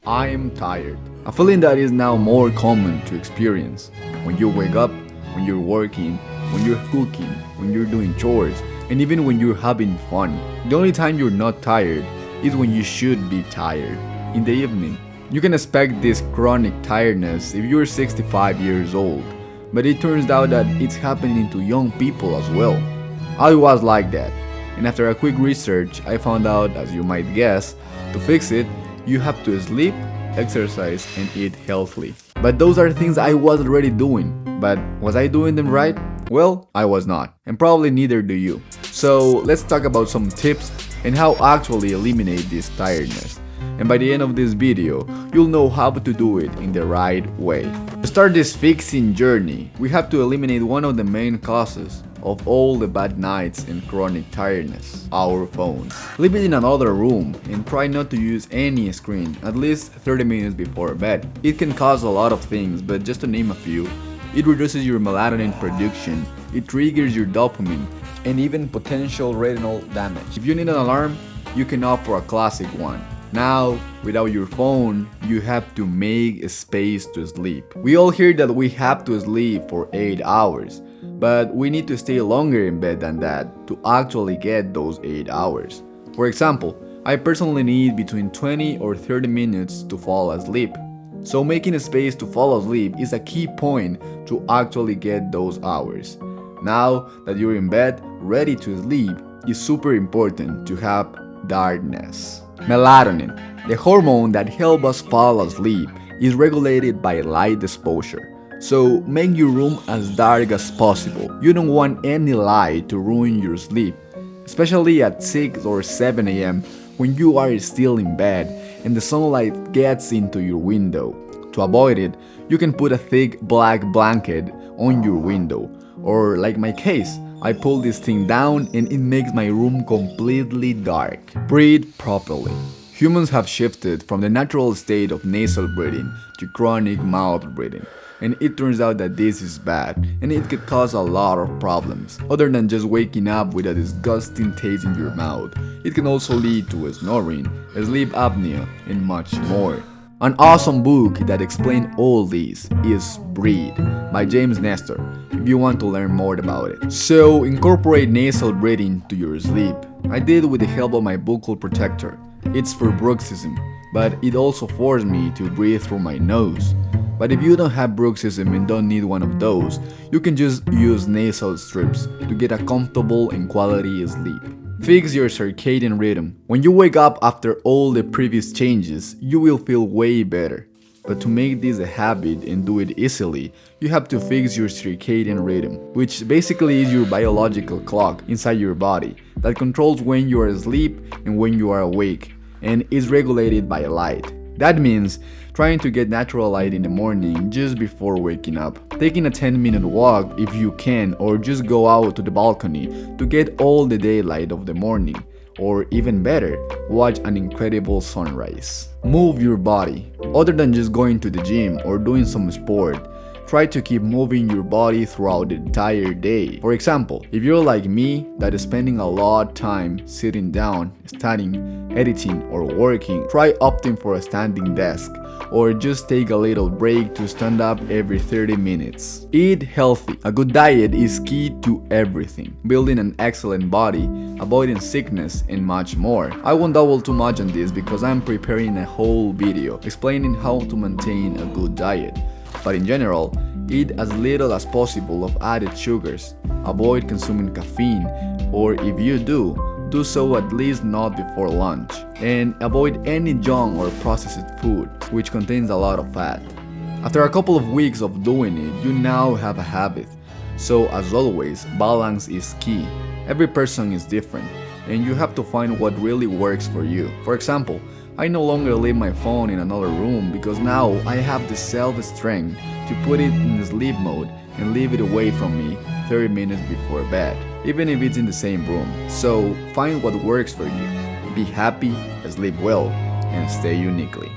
I am tired. A feeling that is now more common to experience. When you wake up, when you're working, when you're cooking, when you're doing chores, and even when you're having fun. The only time you're not tired is when you should be tired, in the evening. You can expect this chronic tiredness if you're 65 years old, but it turns out that it's happening to young people as well. I was like that, and after a quick research, I found out, as you might guess, to fix it, you have to sleep, exercise, and eat healthily. But those are things I was already doing. But was I doing them right? Well, I was not, and probably neither do you. So let's talk about some tips and how actually eliminate this tiredness. And by the end of this video, you'll know how to do it in the right way. To start this fixing journey, we have to eliminate one of the main causes of all the bad nights and chronic tiredness, our phones. Leave it in another room and try not to use any screen at least 30 minutes before bed. It can cause a lot of things, but just to name a few, it reduces your melatonin production, it triggers your dopamine, and even potential retinal damage. If you need an alarm, you can opt for a classic one. Now, without your phone, you have to make a space to sleep. We all hear that we have to sleep for 8 hours, but we need to stay longer in bed than that to actually get those 8 hours. For example, I personally need between 20 or 30 minutes to fall asleep. So making a space to fall asleep is a key point to actually get those hours. Now that you're in bed, ready to sleep, it's super important to have darkness. Melatonin, the hormone that helps us fall asleep, is regulated by light exposure. So make your room as dark as possible. You don't want any light to ruin your sleep, especially at 6 or 7 a.m. when you are still in bed and the sunlight gets into your window. To avoid it, you can put a thick black blanket on your window, or like my case, I pull this thing down and it makes my room completely dark. Breathe properly. Humans have shifted from the natural state of nasal breathing to chronic mouth breathing. And it turns out that this is bad, and it could cause a lot of problems. Other than just waking up with a disgusting taste in your mouth, it can also lead to snoring, sleep apnea, and much more. An awesome book that explains all these is Breathe by James Nestor, if you want to learn more about it. So incorporate nasal breathing to your sleep. I did with the help of my buccal protector. It's for bruxism, but it also forced me to breathe through my nose. But if you don't have bruxism and don't need one of those, you can just use nasal strips to get a comfortable and quality sleep. Fix your circadian rhythm. When you wake up after all the previous changes, you will feel way better. But to make this a habit and do it easily, you have to fix your circadian rhythm, which basically is your biological clock inside your body that controls when you are asleep and when you are awake, and is regulated by light. That means trying to get natural light in the morning just before waking up. Taking a 10-minute walk if you can, or just go out to the balcony to get all the daylight of the morning. Or even better, watch an incredible sunrise. Move your body. Other than just going to the gym or doing some sport, try to keep moving your body throughout the entire day. For example, if you're like me that is spending a lot of time sitting down, studying, editing, or working, try opting for a standing desk, or just take a little break to stand up every 30 minutes. Eat healthy. A good diet is key to everything. Building an excellent body, avoiding sickness, and much more. I won't double too much on this because I'm preparing a whole video explaining how to maintain a good diet. But in general, eat as little as possible of added sugars. Avoid consuming caffeine, or if you do so at least not before lunch. And avoid any junk or processed food, which contains a lot of fat. After a couple of weeks of doing it, you now have a habit. So as always, balance is key. Every person is different, and you have to find what really works for you. For example, I no longer leave my phone in another room because now I have the self-strength to put it in sleep mode and leave it away from me 30 minutes before bed, even if it's in the same room. So find what works for you. Be happy, sleep well, and stay uniquely.